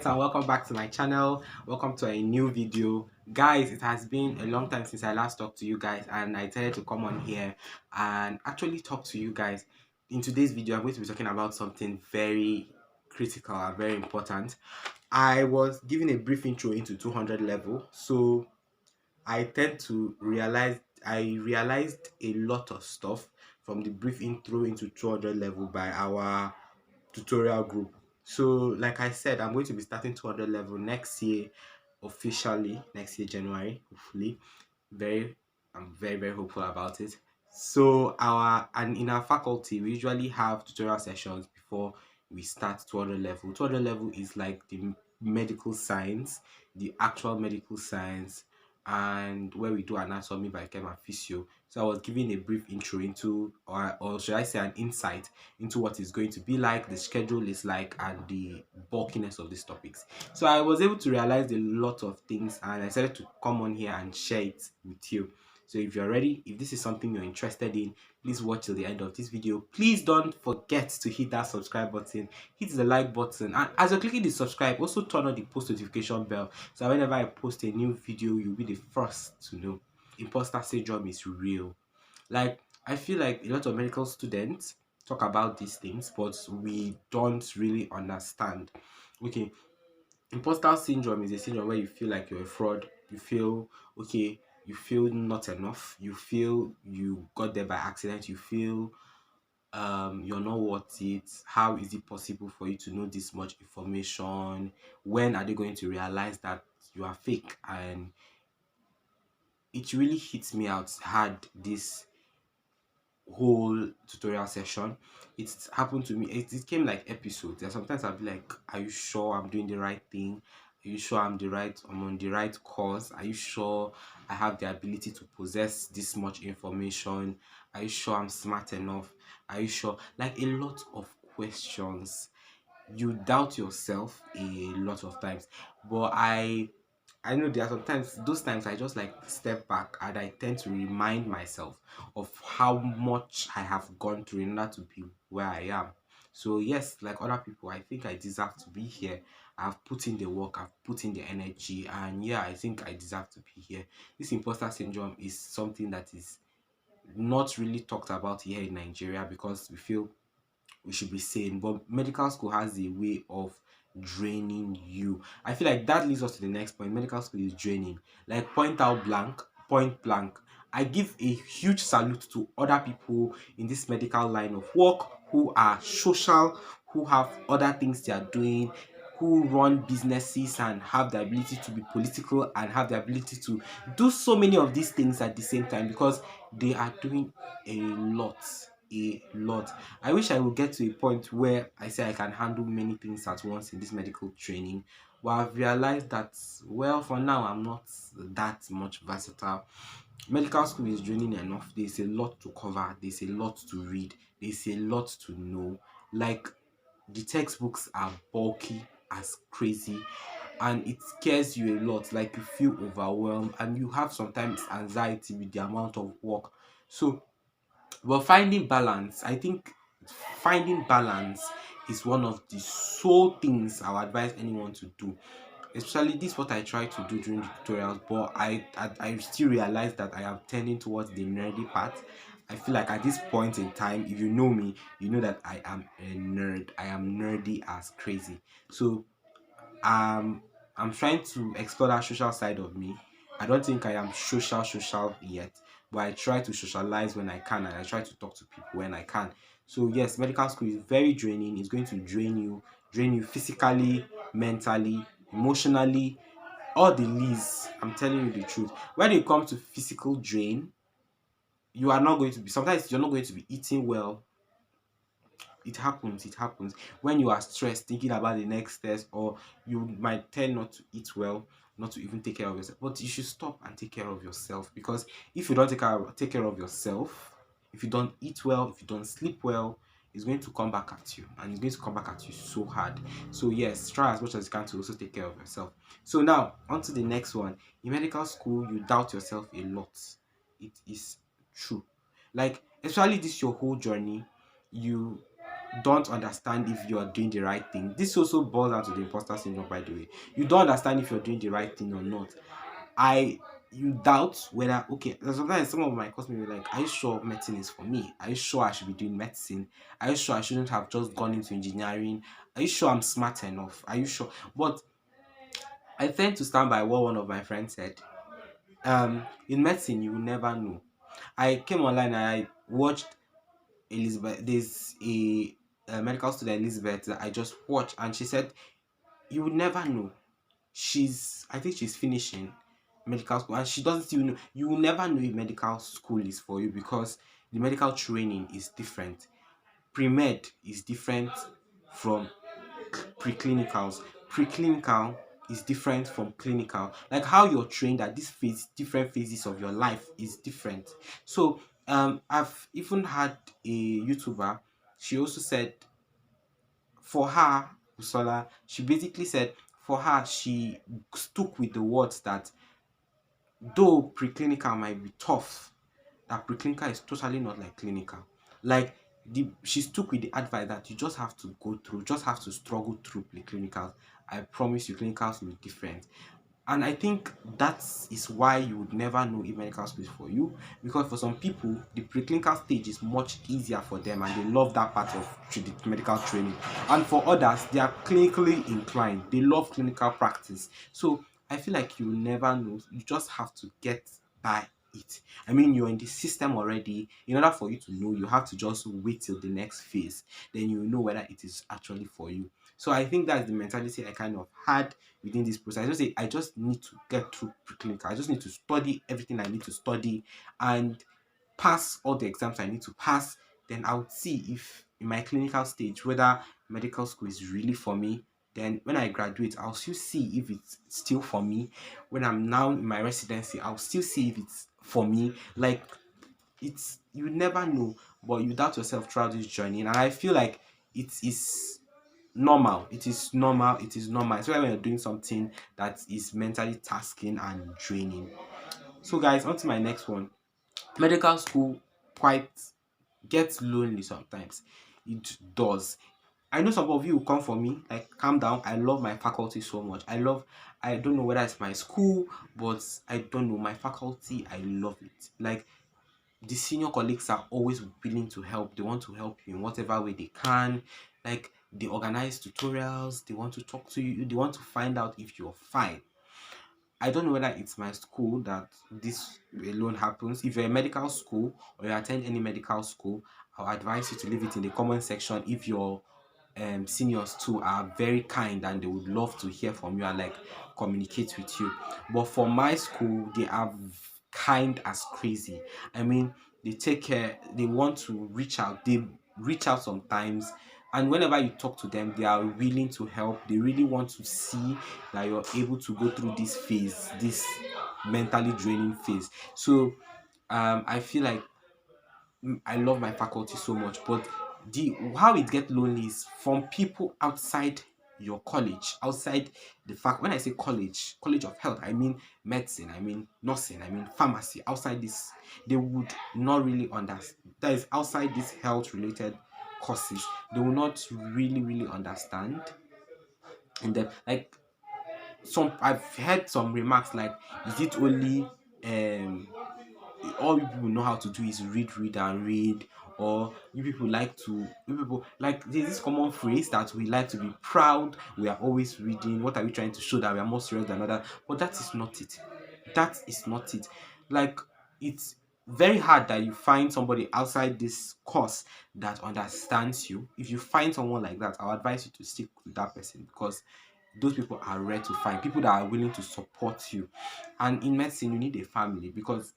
And welcome back to my channel. Welcome to a new video. Guys, it has been a long time since I last talked to you guys, and I decided to come on here and actually talk to you guys. In today's video, I'm going to be talking about something very critical and very important. I was giving a brief intro into 200 level, so I realized a lot of stuff from the brief intro into 200 level by our tutorial group. So like I said, I'm going to be starting 200 level next year, officially next year January, hopefully. very I'm very hopeful about it. So in our faculty we usually have tutorial sessions before we start 200 level. 200 level is like the medical science, the actual medical science, and where we do anatomy, biochem, and physio. So I was giving a brief intro into, or should I say an insight into what it's going to be like, the schedule is like, and the bulkiness of these topics. So I was able to realize a lot of things, and I decided to come on here and share it with you. So if you're ready, if this is something you're interested in, please watch till the end of this video. Please don't forget to hit that subscribe button, hit the like button, and as you're clicking the subscribe, also turn on the post notification bell, so whenever I post a new video, you'll be the first to know. Imposter syndrome is real. Like, I feel like a lot of medical students talk about these things, but we don't really understand. Okay, imposter syndrome is a syndrome where you feel like you're a fraud. You feel okay, you feel not enough, you feel you got there by accident, you feel you're not worth it. How is it possible for you to know this much information? When are they going to realize that you are fake? And it really hits me out hard, this whole tutorial session. It happened to me, it came like episodes, and sometimes I'll be like, are you sure I'm doing the right thing? Are you sure I'm on the right course? Are you sure I have the ability to possess this much information? Are you sure I'm smart enough? Are you sure? Like, a lot of questions. You doubt yourself a lot of times. But I know there are sometimes, those times I just like step back and I tend to remind myself of how much I have gone through in order to be where I am. So yes, like other people, I think I deserve to be here. I've put in the work, I've put in the energy, and yeah, I think I deserve to be here. This imposter syndrome is something that is not really talked about here in Nigeria because we feel we should be sane, but medical school has a way of draining you. I feel like that leads us to the next point. Medical school is draining, like point blank. I give a huge salute to other people in this medical line of work who are social, who have other things they are doing, who run businesses and have the ability to be political and have the ability to do so many of these things at the same time, because they are doing a lot. A lot. I wish I would get to a point where I say I can handle many things at once in this medical training, but I've realized that, well, for now I'm not that much versatile. Medical school is draining enough. There's a lot to cover, there's a lot to read, there's a lot to know. Like, the textbooks are bulky as crazy, and it scares you a lot. Like, you feel overwhelmed and you have sometimes anxiety with the amount of work. So, but finding balance, I think finding balance is one of the sole things I would advise anyone to do. Especially this, what I try to do during the tutorials, but I still realize that I am tending towards the nerdy part. I feel like at this point in time, if you know me, you know that I am a nerd. I am nerdy as crazy. So um I'm trying to explore that social side of me. I don't think I am social yet, but I try to socialize when I can, and I try to talk to people when I can. So yes, medical school is very draining. It's going to drain you physically, mentally, emotionally, all the least. I'm telling you the truth. When it comes to physical drain, you are not going to be, sometimes you're not going to be eating well. It happens when you are stressed thinking about the next test, or you might tend not to eat well, not to even take care of yourself. But you should stop and take care of yourself, because if you don't take care of yourself, if you don't eat well, if you don't sleep well, it's going to come back at you, and it's going to come back at you so hard. So yes, try as much as you can to also take care of yourself. So now on to the next one. In medical school, you doubt yourself a lot. It is true. Like, especially this your whole journey, you don't understand if you're doing the right thing. This also boils down to the imposter syndrome, by the way. You don't understand if you're doing the right thing or not. I You doubt whether, okay, sometimes some of my classmates were like, are you sure medicine is for me? Are you sure I should be doing medicine? Are you sure I shouldn't have just gone into engineering? Are you sure I'm smart enough? Are you sure? But I tend to stand by what one of my friends said. In medicine you will never know. I came online and I watched Elizabeth. There's a medical student, Elizabeth, that I just watched, and she said you would never know. I think she's finishing medical school, and she doesn't even know. You will never know if medical school is for you, because the medical training is different. Pre-med is different from preclinicals. Preclinical is different from clinical. Like how you're trained at this phase, different phases of your life is different. So I've even had a YouTuber. She also said for her, Usola, she basically said for her, she stuck with the words that though preclinical might be tough, that preclinical is totally not like clinical. Like she stuck with the advice that you just have to go through, just have to struggle through preclinicals. I promise you, clinicals will be different. And I think that is why you would never know if medical school is for you, because for some people the preclinical stage is much easier for them and they love that part of the medical training, and for others they are clinically inclined, they love clinical practice. So I feel like you will never know, you just have to get by it. I mean, you're in the system already. In order for you to know, you have to just wait till the next phase, then you will know whether it is actually for you. So I think that's the mentality I kind of had within this process. I just say I just need to get through preclinical. I just need to study everything I need to study and pass all the exams I need to pass. Then I would see if in my clinical stage whether medical school is really for me. Then when I graduate, I'll still see if it's still for me. When I'm now in my residency, I'll still see if it's for me. Like, it's, you never know, but you doubt yourself throughout this journey. And I feel like it is normal. It is normal. It is normal, especially when you're doing something that is mentally tasking and draining. So, guys, on to my next one. Medical school quite gets lonely sometimes. It does. I know some of you will come for me, like, calm down. I love my faculty so much. I don't know whether it's my school, but I don't know. My faculty, I love it. Like, the senior colleagues are always willing to help. They want to help you in whatever way they can. Like, they organize tutorials, they want to talk to you, they want to find out if you're fine. I don't know whether it's my school that this alone happens. If you're a medical school or you attend any medical school, I'll advise you to leave it in the comment section if your seniors too are very kind and they would love to hear from you and like communicate with you. But for my school, they are kind as crazy. I mean, they take care, they want to reach out, they reach out sometimes, and whenever you talk to them, they are willing to help. They really want to see that you're able to go through this phase, this mentally draining phase. So I feel like I love my faculty so much, but the how it get lonely is from people outside your college, outside the fact. When I say college, college of health, I mean medicine, I mean nursing, I mean pharmacy. Outside this, they would not really understand. That is outside these health related courses, they will not really understand. And then, like, some I've heard some remarks like, is it only all you people know how to do is read and read, or you people like, there's this common phrase that we like to be proud, we are always reading. What are we trying to show, that we are more serious than others? But that is not it. That is not it. Like, it's very hard that you find somebody outside this course that understands you. If you find someone like that, I'll advise you to stick with that person, because those people are rare to find, people that are willing to support you. And in medicine, you need a family, because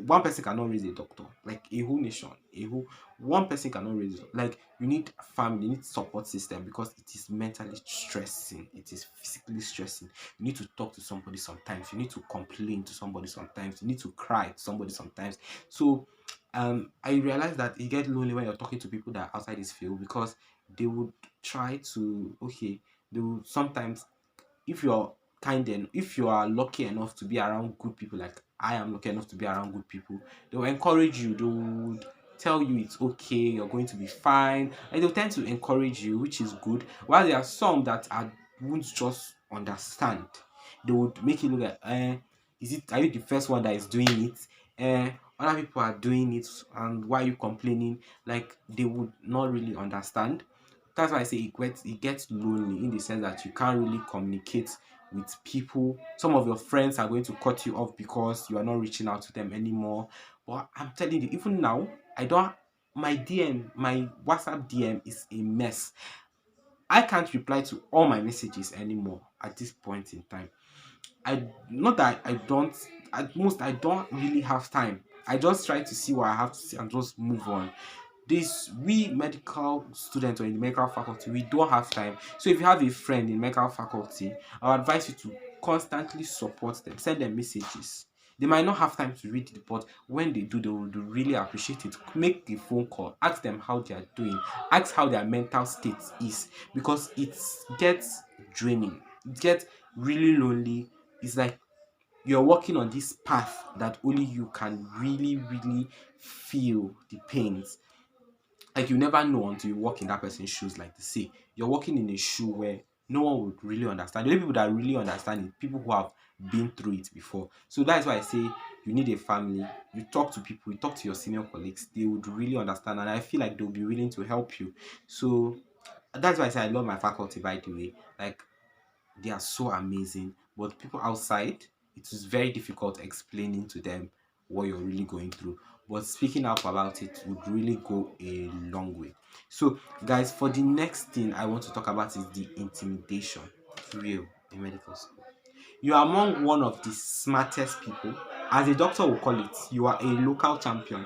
one person cannot raise a doctor, like a whole nation, a whole one person cannot raise it. Like, you need family, you need support system, because it is mentally stressing, it is physically stressing. You need to talk to somebody sometimes, you need to complain to somebody sometimes, you need to cry to somebody sometimes. So I realize that you get lonely when you're talking to people that are outside this field, because they would try to, okay, they will sometimes, if you're if you are lucky enough to be around good people, like I am lucky enough to be around good people, they will encourage you, they would tell you it's okay, you're going to be fine, and they'll tend to encourage you, which is good. While there are some that won't just understand. They would make you look at, are you the first one that is doing it? Other people are doing it, and why are you complaining? Like, they would not really understand. That's why I say it gets lonely, in the sense that you can't really communicate with people. Some of your friends are going to cut you off because you are not reaching out to them anymore. But I'm telling you, even now, I don't my WhatsApp DM is a mess. I can't reply to all my messages anymore at this point in time. I not that I don't, at most I don't really have time. I just try to see what I have to see and just move on. This We medical students or in the medical faculty, we don't have time. So if you have a friend in medical faculty, I would advise you to constantly support them, send them messages. They might not have time to read it, but when they do, they will really appreciate it. Make a phone call, ask them how they are doing, ask how their mental state is, because it gets draining, it gets really lonely. It's like you're walking on this path that only you can really, really feel the pains. Like, you never know until you walk in that person's shoes. Like they say, you're walking in a shoe where no one would really understand. The only people that really understand is people who have been through it before. So that's why I say you need a family. You talk to people, you talk to your senior colleagues, they would really understand, and I feel like they'll be willing to help you. So that's why I say I love my faculty, by the way. Like, they are so amazing, but people outside, it is very difficult explaining to them what you're really going through. But speaking up about it would really go a long way. So, guys, for the next thing I want to talk about is the intimidation. Real in medical school. You are among one of the smartest people. As a doctor will call it, you are a local champion.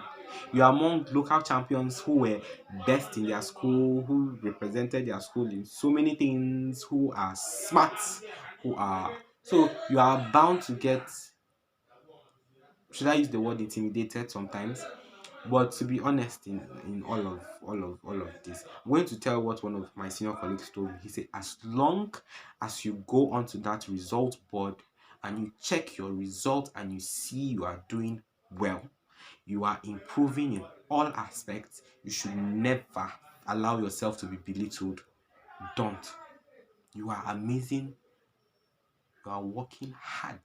You are among local champions who were best in their school, who represented their school in so many things, who are smart, who are, so you are bound to get, should I use the word intimidated sometimes? But to be honest, in all of this, I'm going to tell what one of my senior colleagues told me. He said, as long as you go onto that result board and you check your result and you see you are doing well, you are improving in all aspects, you should never allow yourself to be belittled. Don't. You are amazing. You are working hard.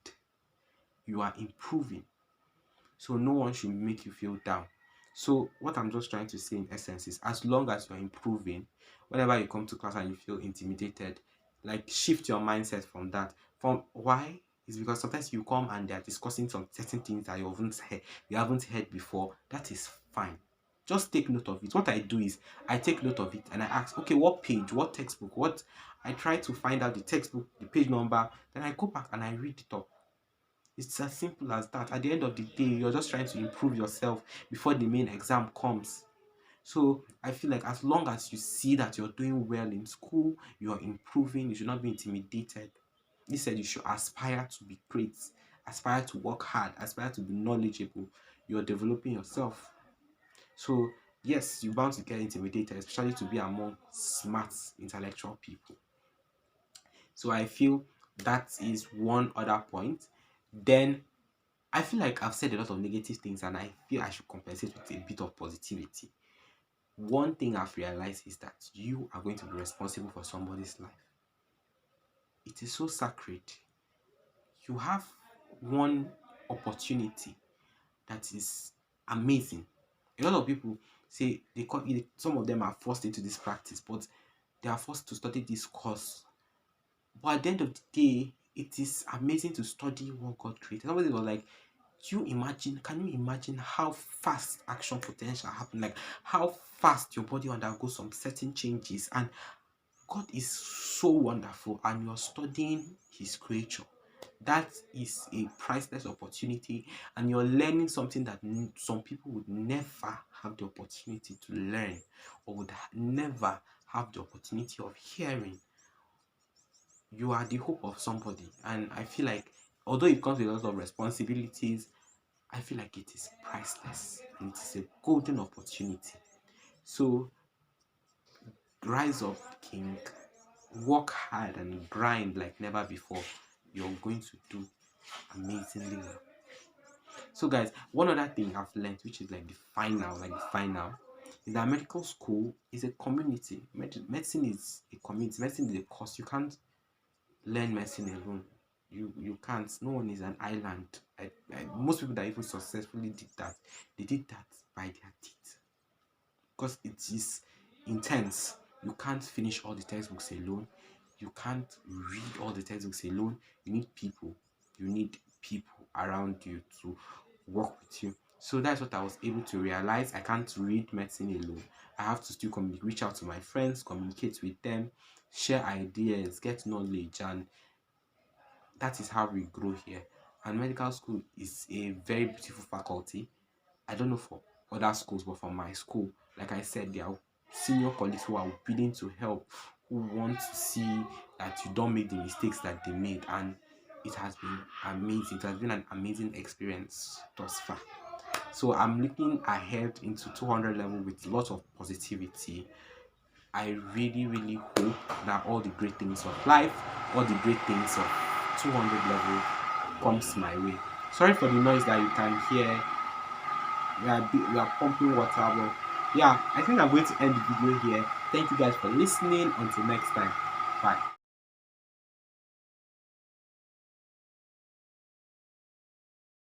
You are improving. So no one should make you feel down. So what I'm just trying to say in essence is, as long as you're improving, whenever you come to class and you feel intimidated, like, shift your mindset from that. From why? Is because sometimes you come and they're discussing some certain things that you haven't heard before. That is fine. Just take note of it. What I do is I take note of it and I ask, okay, what page, what textbook, what, I try to find out the textbook, the page number, then I go back and I read it up. It's as simple as that. At the end of the day, you're just trying to improve yourself before the main exam comes. So I feel like as long as you see that you're doing well in school, you're improving, you should not be intimidated. Instead, you should aspire to be great, aspire to work hard, aspire to be knowledgeable. You're developing yourself. So yes, you're bound to get intimidated, especially to be among smart, intellectual people. So I feel that is one other point. Then I feel like I've said a lot of negative things and I feel I should compensate with a bit of positivity. One thing I've realized is that you are going to be responsible for somebody's life. It is so sacred. You have one opportunity that is amazing. A lot of people say some of them are forced into this practice, but they are forced to study this course. But at the end of the day, it is amazing to study what God created. Somebody was like, can you imagine how fast action potential happen? Like, how fast your body undergoes some certain changes. And God is so wonderful, and you're studying his creature. That is a priceless opportunity, and you're learning something that some people would never have the opportunity to learn, or would never have the opportunity of hearing. You are the hope of somebody, and I feel like, although it comes with a lot of responsibilities, I feel like it is priceless and it is a golden opportunity. So rise up, King. Work hard and grind like never before. You're going to do amazingly well. So guys, one other thing I've learned, which is like the final, is that medical school is a community. Medicine is a community. Medicine is a course. You can't learn medicine alone. You can't. No one is an island. Most people that even successfully did that, they did that by their teeth, because it is intense. You can't finish all the textbooks alone. You can't read all the textbooks alone. You need people. You need people around you to work with you. So that's what I was able to realize. I can't read medicine alone. I have to still reach out to my friends, communicate with them, share ideas, get knowledge, and that is how we grow here. And medical school is a very beautiful faculty. I don't know for other schools, but for my school, like I said, there are senior colleagues who are willing to help, who want to see that you don't make the mistakes that they made, and it has been amazing. It has been an amazing experience thus far. So I'm looking ahead into 200 level with lots of positivity. I really, really hope that all the great things of life, all the great things of 200 level comes my way. Sorry for the noise that you can hear. We are pumping water, but yeah, I think I'm going to end the video here. Thank you guys for listening. Until next time, bye.